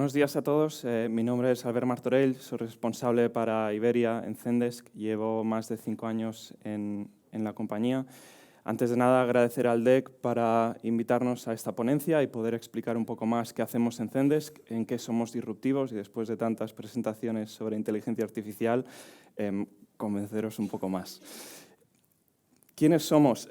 Buenos días a todos. Mi nombre es Albert Martorell, soy responsable para Iberia en Zendesk. Llevo más de 5 años en la compañía. Antes de nada, agradecer al DEC para invitarnos a esta ponencia y poder explicar un poco más qué hacemos en Zendesk, en qué somos disruptivos y después de tantas presentaciones sobre inteligencia artificial, convenceros un poco más. ¿Quiénes somos?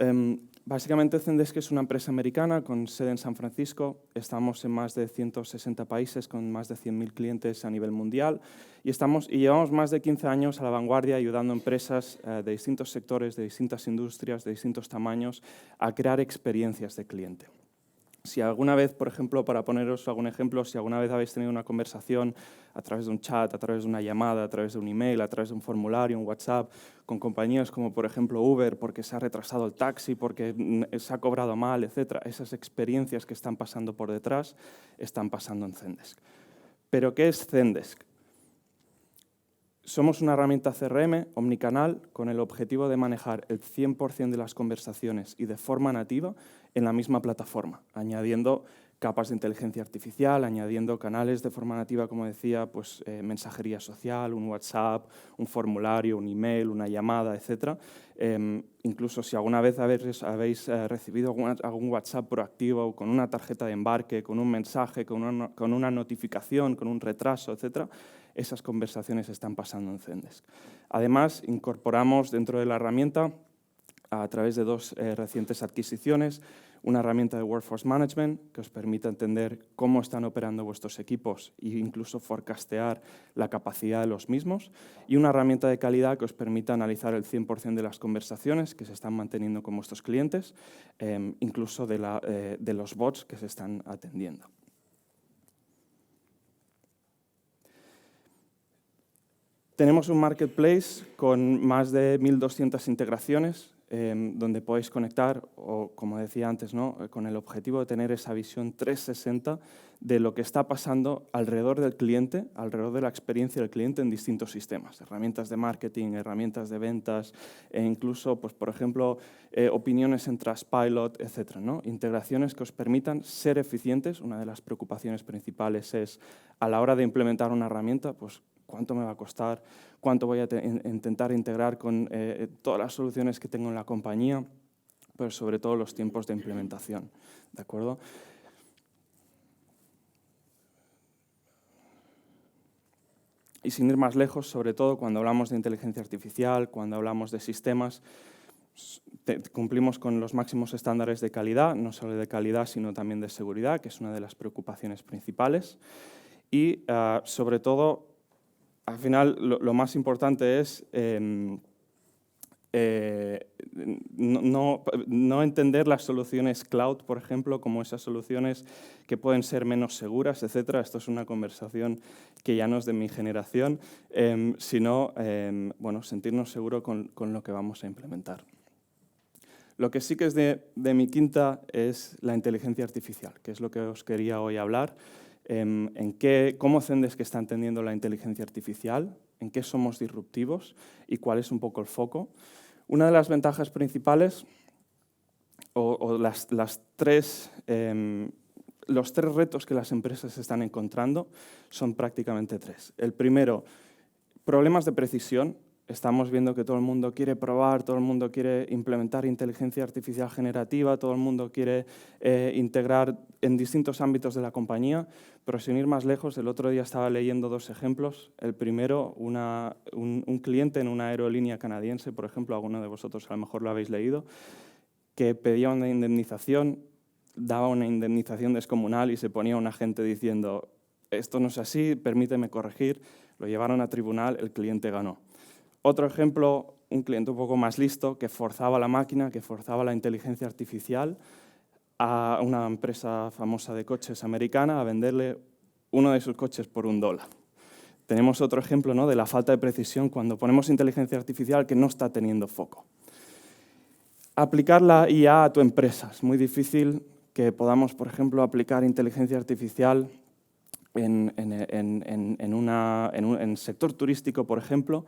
Básicamente, Zendesk es una empresa americana con sede en San Francisco. Estamos en más de 160 países con más de 100.000 clientes a nivel mundial y llevamos más de 15 años a la vanguardia ayudando a empresas de distintos sectores, de distintas industrias, de distintos tamaños a crear experiencias de cliente. Si alguna vez, por ejemplo, para poneros algún ejemplo, si alguna vez habéis tenido una conversación a través de un chat, a través de una llamada, a través de un email, a través de un formulario, un WhatsApp, con compañías como, por ejemplo, Uber, porque se ha retrasado el taxi, porque se ha cobrado mal, etc., esas experiencias que están pasando por detrás están pasando en Zendesk. ¿Pero qué es Zendesk? Somos una herramienta CRM omnicanal con el objetivo de manejar el 100% de las conversaciones y de forma nativa en la misma plataforma, añadiendo capas de inteligencia artificial, añadiendo canales de forma nativa, como decía, pues, mensajería social, un WhatsApp, un formulario, un email, una llamada, etc. Incluso si alguna vez habéis recibido algún WhatsApp proactivo con una tarjeta de embarque, con un mensaje, con una notificación, con un retraso, etc., esas conversaciones están pasando en Zendesk. Además, incorporamos dentro de la herramienta, a través de 2 recientes adquisiciones, una herramienta de Workforce Management que os permite entender cómo están operando vuestros equipos e incluso forecastear la capacidad de los mismos, y una herramienta de calidad que os permite analizar el 100% de las conversaciones que se están manteniendo con vuestros clientes, incluso de los bots que se están atendiendo. Tenemos un marketplace con más de 1.200 integraciones donde podéis conectar, o como decía antes, ¿no?, con el objetivo de tener esa visión 360 de lo que está pasando alrededor del cliente, alrededor de la experiencia del cliente en distintos sistemas, herramientas de marketing, herramientas de ventas e incluso, pues, por ejemplo, opiniones en Trustpilot, etc., ¿no? Integraciones que os permitan ser eficientes. Una de las preocupaciones principales es, a la hora de implementar una herramienta, pues, ¿cuánto me va a costar? ¿Cuánto voy a intentar integrar con todas las soluciones que tengo en la compañía? Pero sobre todo los tiempos de implementación, ¿de acuerdo? Y sin ir más lejos, sobre todo cuando hablamos de inteligencia artificial, cuando hablamos de sistemas, cumplimos con los máximos estándares de calidad, no solo de calidad, sino también de seguridad, que es una de las preocupaciones principales. Y sobre todo, al final, lo más importante es no entender las soluciones cloud, por ejemplo, como esas soluciones que pueden ser menos seguras, etc. Esto es una conversación que ya no es de mi generación, sino bueno, sentirnos seguros con lo que vamos a implementar. Lo que sí que es de mi quinta es la inteligencia artificial, que es lo que os quería hoy hablar. Cómo Zendesk está entendiendo la inteligencia artificial, en qué somos disruptivos y cuál es un poco el foco. Una de las ventajas principales, los 3 retos que las empresas están encontrando son prácticamente 3. El primero, problemas de precisión. Estamos viendo que todo el mundo quiere probar, todo el mundo quiere implementar inteligencia artificial generativa, todo el mundo quiere integrar en distintos ámbitos de la compañía, pero sin ir más lejos, el otro día estaba leyendo 2 ejemplos. El primero, un cliente en una aerolínea canadiense, por ejemplo, alguno de vosotros a lo mejor lo habéis leído, que pedía una indemnización, daba una indemnización descomunal y se ponía un agente diciendo esto no es así, permíteme corregir, lo llevaron a tribunal, el cliente ganó. Otro ejemplo, un cliente un poco más listo que forzaba la máquina, que forzaba la inteligencia artificial a una empresa famosa de coches americana a venderle uno de sus coches por $1. Tenemos otro ejemplo, ¿no?, de la falta de precisión cuando ponemos inteligencia artificial que no está teniendo foco. Aplicar la IA a tu empresa. Es muy difícil que podamos, por ejemplo, aplicar inteligencia artificial en el sector turístico, por ejemplo,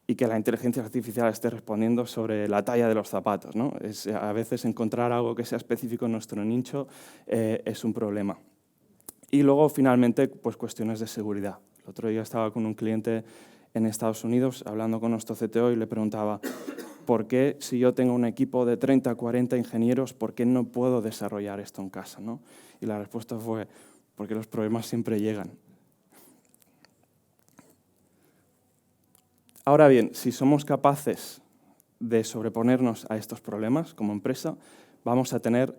y que la inteligencia artificial esté respondiendo sobre la talla de los zapatos, ¿no? A veces encontrar algo que sea específico en nuestro nicho es un problema. Y luego, finalmente, pues cuestiones de seguridad. El otro día estaba con un cliente en Estados Unidos hablando con nuestro CTO y le preguntaba ¿por qué si yo tengo un equipo de 30, 40 ingenieros, por qué no puedo desarrollar esto en casa, ¿no? Y la respuesta fue porque los problemas siempre llegan. Ahora bien, si somos capaces de sobreponernos a estos problemas como empresa, vamos a tener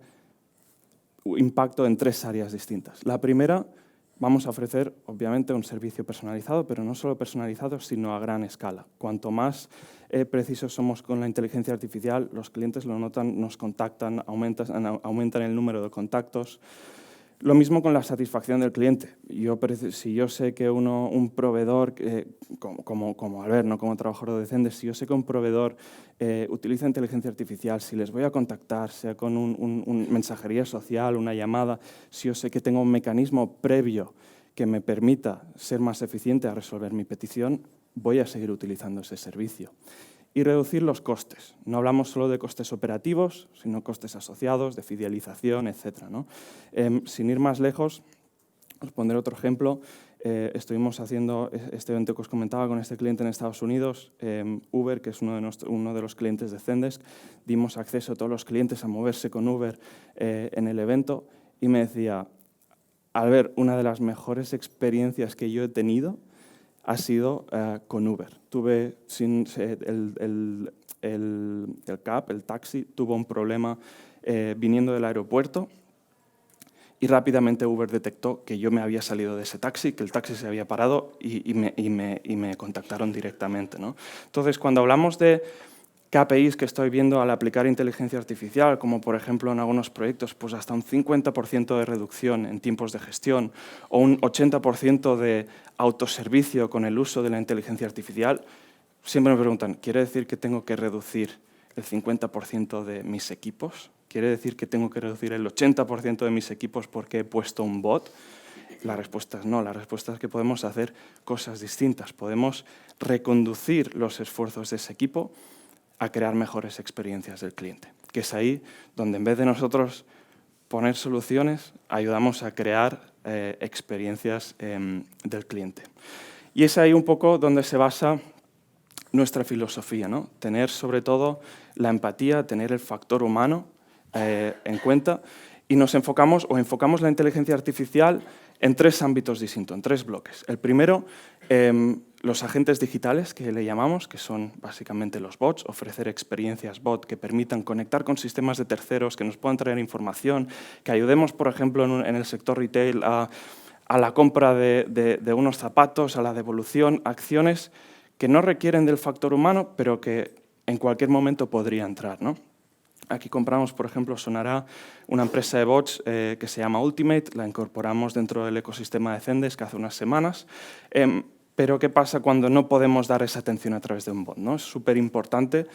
impacto en 3 áreas distintas. La primera, vamos a ofrecer, obviamente, un servicio personalizado, pero no solo personalizado, sino a gran escala. Cuanto más precisos somos con la inteligencia artificial, los clientes lo notan, nos contactan, aumentan el número de contactos. Lo mismo con la satisfacción del cliente. Si yo sé que un proveedor, como Albert, ¿no? Como trabajador de Zendesk, si yo sé que un proveedor utiliza inteligencia artificial, si les voy a contactar, sea con una mensajería social, una llamada, si yo sé que tengo un mecanismo previo que me permita ser más eficiente a resolver mi petición, voy a seguir utilizando ese servicio. Y reducir los costes. No hablamos solo de costes operativos, sino costes asociados, de fidelización, etc., ¿no? Sin ir más lejos, os pondré otro ejemplo. Estuvimos haciendo este evento que os comentaba con este cliente en Estados Unidos, Uber, que es uno de los clientes de Zendesk. Dimos acceso a todos los clientes a moverse con Uber en el evento y me decía, Albert, una de las mejores experiencias que yo he tenido ha sido con Uber. El taxi, tuvo un problema viniendo del aeropuerto y rápidamente Uber detectó que yo me había salido de ese taxi, que el taxi se había parado y me contactaron directamente, ¿no? Entonces, cuando hablamos de KPIs que estoy viendo al aplicar inteligencia artificial, como por ejemplo en algunos proyectos, pues hasta un 50% de reducción en tiempos de gestión o un 80% de autoservicio con el uso de la inteligencia artificial, siempre me preguntan, ¿quiere decir que tengo que reducir el 50% de mis equipos? ¿Quiere decir que tengo que reducir el 80% de mis equipos porque he puesto un bot? La respuesta es no, la respuesta es que podemos hacer cosas distintas. Podemos reconducir los esfuerzos de ese equipo a crear mejores experiencias del cliente, que es ahí donde en vez de nosotros poner soluciones, ayudamos a crear experiencias del cliente. Y es ahí un poco donde se basa nuestra filosofía, ¿no? Tener sobre todo la empatía, tener el factor humano en cuenta y enfocamos la inteligencia artificial en 3 ámbitos distintos, en 3 bloques. El primero, los agentes digitales, que le llamamos, que son básicamente los bots, ofrecer experiencias bot que permitan conectar con sistemas de terceros, que nos puedan traer información, que ayudemos, por ejemplo, en el sector retail a la compra de unos zapatos, a la devolución, acciones que no requieren del factor humano, pero que en cualquier momento podría entrar, ¿no? Aquí compramos, por ejemplo, sonará una empresa de bots que se llama Ultimate, la incorporamos dentro del ecosistema de Zendesk hace unas semanas. Pero ¿qué pasa cuando no podemos dar esa atención a través de un bot, ¿no? Es súper importante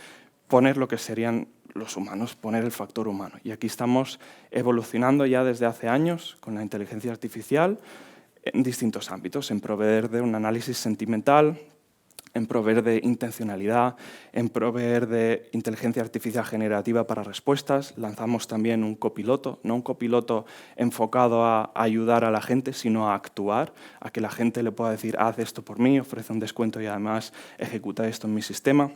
poner lo que serían los humanos, poner el factor humano. Y aquí estamos evolucionando ya desde hace años con la inteligencia artificial en distintos ámbitos, en proveer de un análisis sentimental, en proveer de intencionalidad, en proveer de inteligencia artificial generativa para respuestas. Lanzamos también un copiloto, no un copiloto enfocado a ayudar a la gente, sino a actuar, a que la gente le pueda decir, haz esto por mí, ofrece un descuento y además ejecuta esto en mi sistema.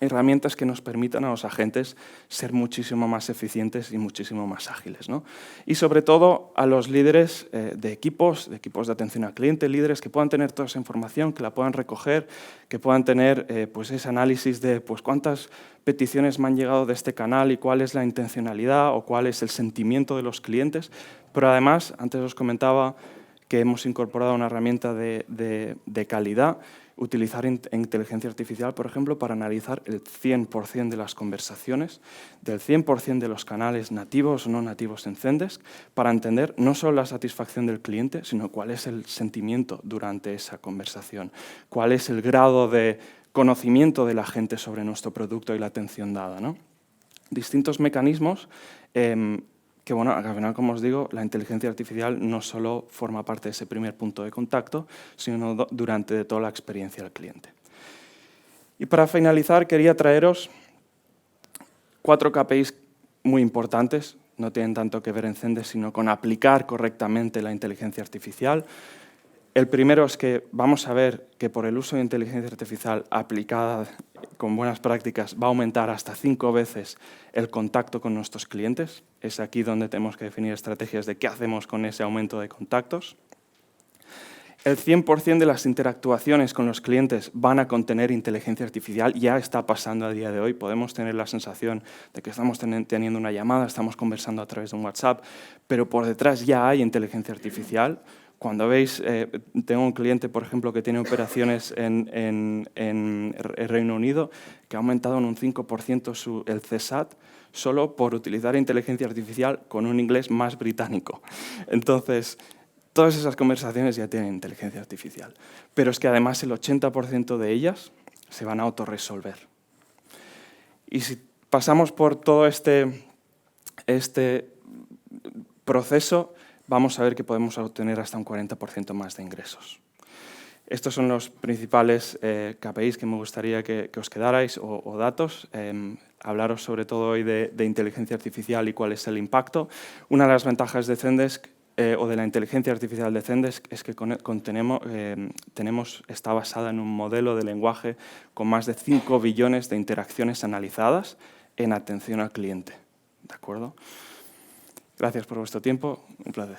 Herramientas que nos permitan a los agentes ser muchísimo más eficientes y muchísimo más ágiles, ¿no? Y sobre todo a los líderes de equipos de atención al cliente, líderes que puedan tener toda esa información, que la puedan recoger, que puedan tener pues ese análisis de pues, cuántas peticiones me han llegado de este canal y cuál es la intencionalidad o cuál es el sentimiento de los clientes. Pero además, antes os comentaba que hemos incorporado una herramienta de calidad, utilizar inteligencia artificial, por ejemplo, para analizar el 100% de las conversaciones, del 100% de los canales nativos o no nativos en Zendesk, para entender no solo la satisfacción del cliente, sino cuál es el sentimiento durante esa conversación, cuál es el grado de conocimiento de la gente sobre nuestro producto y la atención dada, ¿no? Distintos mecanismos que, bueno, al final, como os digo, la inteligencia artificial no solo forma parte de ese primer punto de contacto, sino durante toda la experiencia del cliente. Y para finalizar, quería traeros 4 KPIs muy importantes no tienen tanto que ver en Zendesk, sino con aplicar correctamente la inteligencia artificial. El primero es que vamos a ver que por el uso de inteligencia artificial aplicada con buenas prácticas va a aumentar hasta 5 veces el contacto con nuestros clientes. Es aquí donde tenemos que definir estrategias de qué hacemos con ese aumento de contactos. El 100% de las interactuaciones con los clientes van a contener inteligencia artificial. Ya está pasando a día de hoy. Podemos tener la sensación de que estamos teniendo una llamada, estamos conversando a través de un WhatsApp, pero por detrás ya hay inteligencia artificial. Cuando veis, tengo un cliente, por ejemplo, que tiene operaciones en Reino Unido, que ha aumentado en un 5% el CSAT solo por utilizar inteligencia artificial con un inglés más británico. Entonces, todas esas conversaciones ya tienen inteligencia artificial. Pero es que además el 80% de ellas se van a autorresolver. Y si pasamos por todo este proceso, vamos a ver que podemos obtener hasta un 40% más de ingresos. Estos son los principales KPIs que me gustaría que os quedarais o datos. Hablaros sobre todo hoy de inteligencia artificial y cuál es el impacto. Una de las ventajas de Zendesk o de la inteligencia artificial de Zendesk es que está basada en un modelo de lenguaje con más de 5 billones de interacciones analizadas en atención al cliente. ¿De acuerdo? Gracias por vuestro tiempo. Un placer.